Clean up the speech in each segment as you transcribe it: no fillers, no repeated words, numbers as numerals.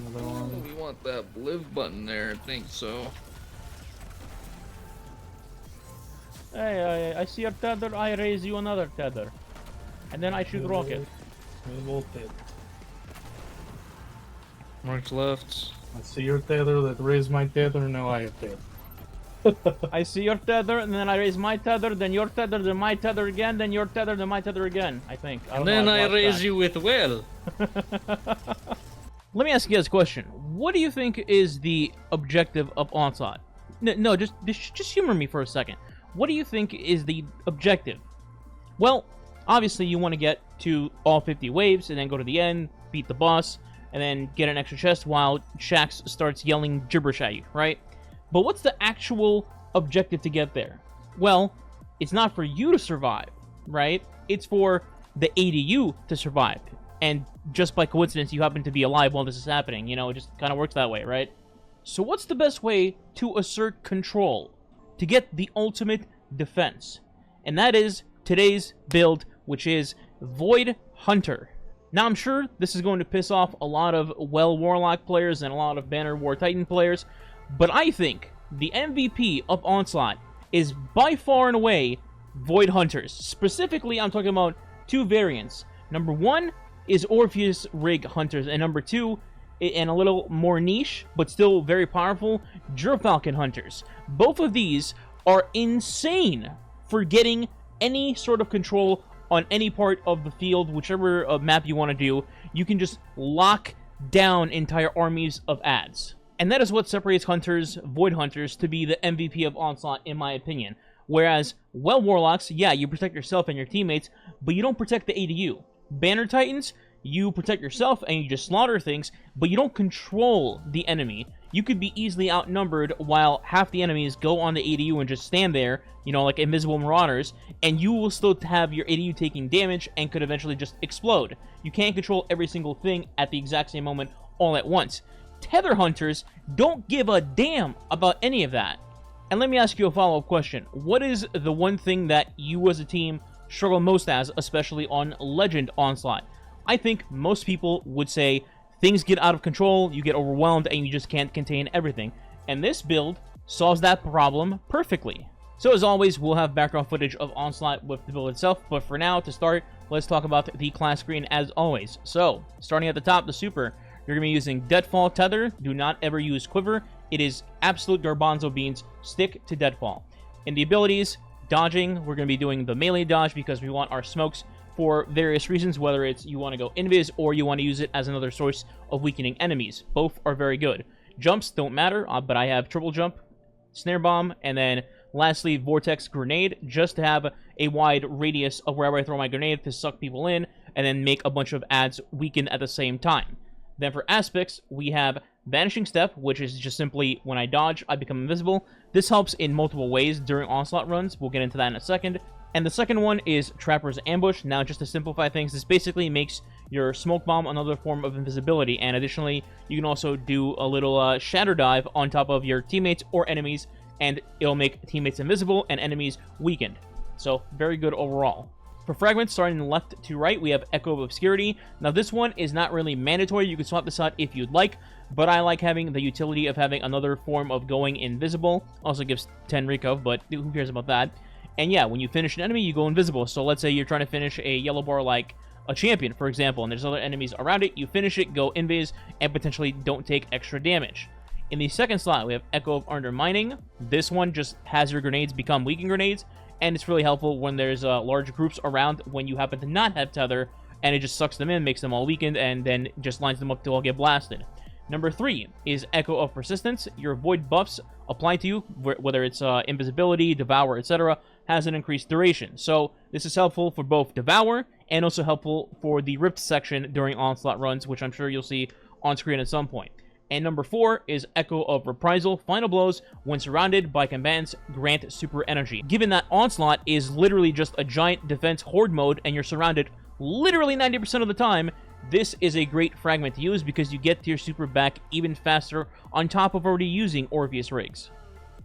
Another one. We want that live button there, I think so. Hey, I see your tether, I raise you another tether. And then I shoot rocket. We both did. Marked left. I see your tether that raised my tether, now I have tether. I see your tether, and then I raise my tether, then your tether, then my tether again, then your tether, then my tether again, I think. And then I raise you with well. Let me ask you guys a question. What do you think is the objective of Onslaught? No, just humor me for a second. What do you think is the objective? Well, obviously you want to get to all 50 waves, and then go to the end, beat the boss, and then get an extra chest while Shax starts yelling gibberish at you, right? But what's the actual objective to get there? Well, it's not for you to survive, right? It's for the ADU to survive. And just by coincidence, you happen to be alive while this is happening. You know, it just kind of works that way, right? So what's the best way to assert control? To get the ultimate defense? And that is today's build, which is Void Hunter. Now, I'm sure this is going to piss off a lot of Warlock players and a lot of Banner War Titan players, but I think the MVP of Onslaught is by far and away Void Hunters. Specifically, I'm talking about two variants. Number one is Orpheus Rig Hunters, and number two, and a little more niche, but still very powerful, Gerfalcon Hunters. Both of these are insane for getting any sort of control on any part of the field, whichever map you want to do. You can just lock down entire armies of ads. And that is what separates Hunters, Void Hunters, to be the MVP of Onslaught, in my opinion. Whereas, Warlocks, yeah, you protect yourself and your teammates, but you don't protect the ADU. Banner Titans, you protect yourself and you just slaughter things, but you don't control the enemy. You could be easily outnumbered while half the enemies go on the ADU and just stand there, you know, like invisible marauders, and you will still have your ADU taking damage and could eventually just explode. You can't control every single thing at the exact same moment all at once. Tether Hunters don't give a damn about any of that. And let me ask you a follow-up question. What is the one thing that you as a team struggle most as, especially on Legend Onslaught? I think most people would say things get out of control, you get overwhelmed, and you just can't contain everything. And this build solves that problem perfectly. So as always, we'll have background footage of Onslaught with the build itself, but for now, to start, let's talk about the class screen as always. So, starting at the top, the super, you're going to be using Deadfall Tether. Do not ever use Quiver. It is absolute garbanzo beans. Stick to Deadfall. In the abilities, dodging, we're going to be doing the melee dodge because we want our smokes for various reasons, whether it's you want to go invis or you want to use it as another source of weakening enemies. Both are very good. Jumps don't matter, but I have triple jump, snare bomb, and then lastly, vortex grenade, just to have a wide radius of wherever I throw my grenade to suck people in, and then make a bunch of ads weaken at the same time. Then for aspects, we have Vanishing Step, which is just simply when I dodge, I become invisible. This helps in multiple ways during Onslaught runs. We'll get into that in a second. And the second one is Trapper's Ambush. Now, just to simplify things, this basically makes your Smoke Bomb another form of invisibility. And additionally, you can also do a little Shatter Dive on top of your teammates or enemies, and it'll make teammates invisible and enemies weakened. So, very good overall. For fragments, starting left to right, we have Echo of Obscurity. Now, this one is not really mandatory. You can swap this out if you'd like, but I like having the utility of having another form of going invisible. Also gives 10 recov, but who cares about that? And yeah, when you finish an enemy, you go invisible. So let's say you're trying to finish a yellow bar like a champion, for example, and there's other enemies around it. You finish it, go invis, and potentially don't take extra damage. In the second slot, we have Echo of Undermining. This one just has your grenades become weakened grenades, and it's really helpful when there's large groups around when you happen to not have Tether, and it just sucks them in, makes them all weakened, and then just lines them up to all get blasted. Number 3 is Echo of Persistence. Your void buffs apply to you, whether it's invisibility, devour, etc., has an increased duration. So this is helpful for both devour and also helpful for the rift section during Onslaught runs, which I'm sure you'll see on screen at some point. And number 4 is Echo of Reprisal. Final blows, when surrounded by combatants, grant super energy. Given that Onslaught is literally just a giant defense horde mode and you're surrounded literally 90% of the time, this is a great fragment to use because you get to your super back even faster on top of already using Orpheus rigs.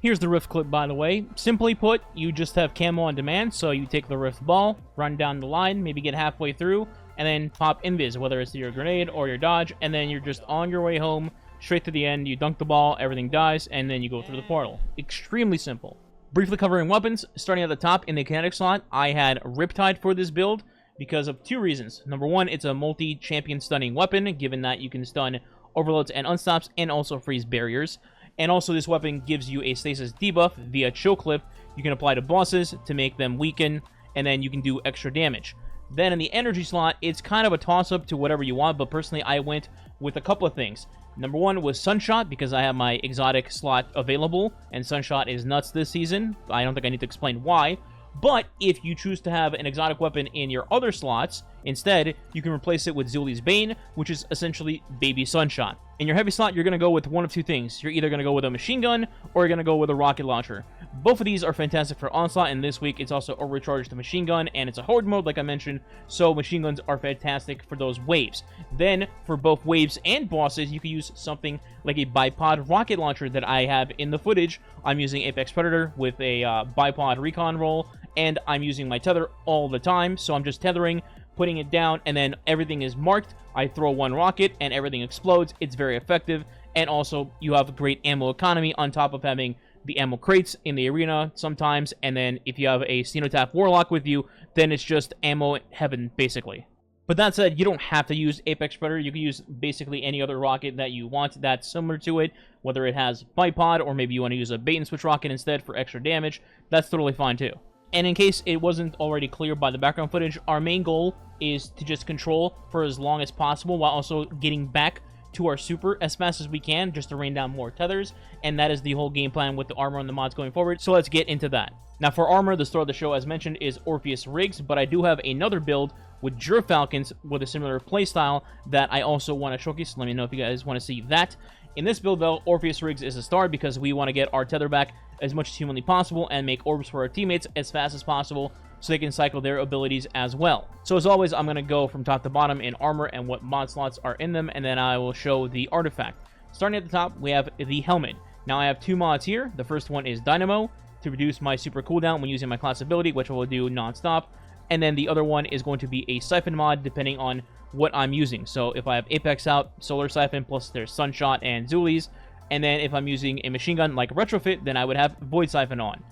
Here's the Rift clip, by the way. Simply put, you just have camo on demand, so you take the Rift ball, run down the line, maybe get halfway through, and then pop invis, whether it's your grenade or your dodge, and then you're just on your way home, straight to the end, you dunk the ball, everything dies, and then you go through the portal. Extremely simple. Briefly covering weapons, starting at the top in the kinetic slot, I had Riptide for this build because of 2 reasons. Number 1, it's a multi-champion stunning weapon, given that you can stun overloads and unstops, and also freeze barriers. And also this weapon gives you a stasis debuff via chill clip you can apply to bosses to make them weaken, and then you can do extra damage. Then in the energy slot, it's kind of a toss-up to whatever you want, but personally I went with a couple of things. Number 1 was Sunshot, because I have my exotic slot available, and Sunshot is nuts this season. I don't think I need to explain why. But if you choose to have an exotic weapon in your other slots, instead, you can replace it with Zuli's Bane, which is essentially Baby Sunshot. In your heavy slot, you're going to go with one of 2 things. You're either going to go with a machine gun, or you're going to go with a rocket launcher. Both of these are fantastic for Onslaught, and this week it's also overcharged to machine gun, and it's a horde mode, like I mentioned, so machine guns are fantastic for those waves. Then, for both waves and bosses, you can use something like a bipod rocket launcher that I have in the footage. I'm using Apex Predator with a bipod recon roll, and I'm using my tether all the time, so I'm just tethering, putting it down, and then everything is marked. I throw one rocket, and everything explodes. It's very effective, and also you have great ammo economy on top of having the ammo crates in the arena sometimes, and then if you have a Cenotaph Warlock with you, then it's just ammo heaven, basically. But that said, you don't have to use Apex Predator. You can use basically any other rocket that you want that's similar to it, whether it has bipod, or maybe you want to use a bait-and-switch rocket instead for extra damage. That's totally fine, too. And in case it wasn't already clear by the background footage, our main goal is to just control for as long as possible while also getting back to our super as fast as we can, just to rain down more tethers, and that is the whole game plan with the armor and the mods going forward, so let's get into that. Now for armor, the star of the show, as mentioned, is Orpheus Riggs, but I do have another build with Falcons with a similar playstyle that I also want to showcase. Let me know if you guys want to see that. In this build, though, Orpheus Riggs is a star because we want to get our tether back as much as humanly possible and make orbs for our teammates as fast as possible so they can cycle their abilities as well. So as always, I'm going to go from top to bottom in armor and what mod slots are in them, and then I will show the artifact. Starting at the top, we have the helmet. Now I have 2 mods here. The first one is Dynamo to reduce my super cooldown when using my class ability, which I will do non-stop. And then the other one is going to be a Siphon mod, depending on what I'm using. So if I have Apex out, Solar Siphon, plus there's Sunshot and Zuli's. And then if I'm using a machine gun like Retrofit, then I would have Void Siphon on.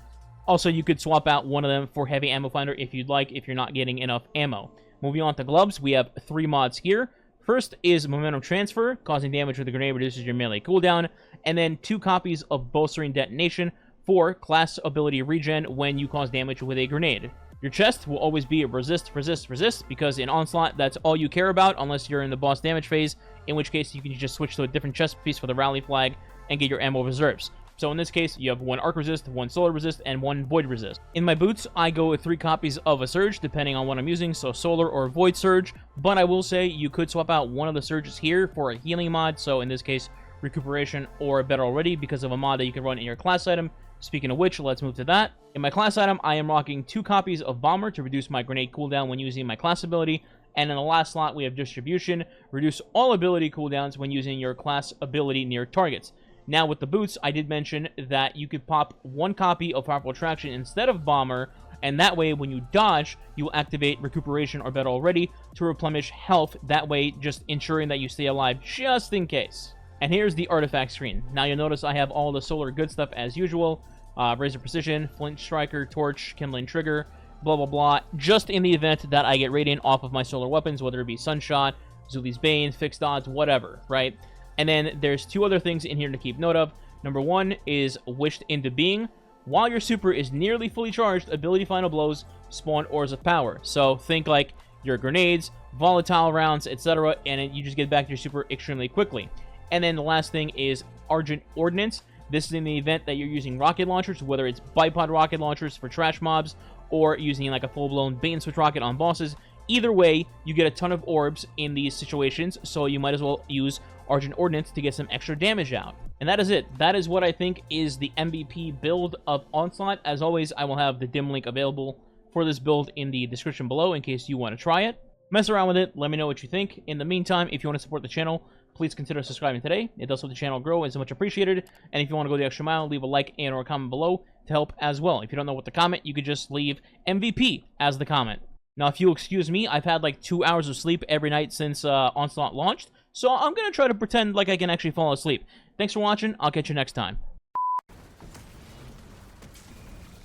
Also, you could swap out one of them for Heavy Ammo Finder if you'd like, if you're not getting enough ammo. Moving on to gloves, we have 3 mods here. First is Momentum Transfer, causing damage with a grenade reduces your melee cooldown. And then 2 copies of Bolstering Detonation for class ability regen when you cause damage with a grenade. Your chest will always be resist, resist, resist, because in Onslaught, that's all you care about unless you're in the boss damage phase, in which case you can just switch to a different chest piece for the rally flag and get your ammo reserves. So in this case, you have 1 arc resist, 1 solar resist, and 1 void resist. In my boots, I go with 3 copies of a surge, depending on what I'm using, so solar or void surge, but I will say you could swap out one of the surges here for a healing mod, so in this case, recuperation or better already, because of a mod that you can run in your class item. Speaking of which, let's move to that. In my class item, I am rocking 2 copies of Bomber to reduce my grenade cooldown when using my class ability, and in the last slot, we have Distribution, reduce all ability cooldowns when using your class ability near targets. Now with the boots, I did mention that you could pop 1 copy of Powerful Attraction instead of Bomber, and that way when you dodge, you will activate Recuperation or better already to replenish health, that way just ensuring that you stay alive just in case. And here's the artifact screen. Now you'll notice I have all the solar good stuff as usual. Razor Precision, Flint Striker, Torch, Kindling Trigger, blah blah blah, just in the event that I get Radiant off of my solar weapons, whether it be Sunshot, Zuli's Bane, Fixed Odds, whatever, right? And then there's 2 other things in here to keep note of. Number 1 is Wished into Being. While your super is nearly fully charged, ability final blows spawn ores of power. So think like your grenades, volatile rounds, etc., and you just get back to your super extremely quickly. And then the last thing is Argent Ordnance. This is in the event that you're using rocket launchers, whether it's bipod rocket launchers for trash mobs, or using like a full-blown bait-and-switch rocket on bosses. Either way, you get a ton of orbs in these situations, so you might as well use Argent Ordnance to get some extra damage out. And that is it. That is what I think is the MVP build of Onslaught. As always, I will have the dim link available for this build in the description below in case you want to try it. Mess around with it, let me know what you think. In the meantime, if you want to support the channel, please consider subscribing today. It does help the channel grow and is much appreciated. And if you want to go the extra mile, leave a like and or a comment below to help as well. If you don't know what to comment, you could just leave MVP as the comment. Now, if you'll excuse me, I've had like 2 hours of sleep every night since Onslaught launched, so I'm gonna try to pretend like I can actually fall asleep. Thanks for watching. I'll catch you next time.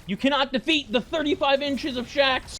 You cannot defeat the 35 inches of Shax!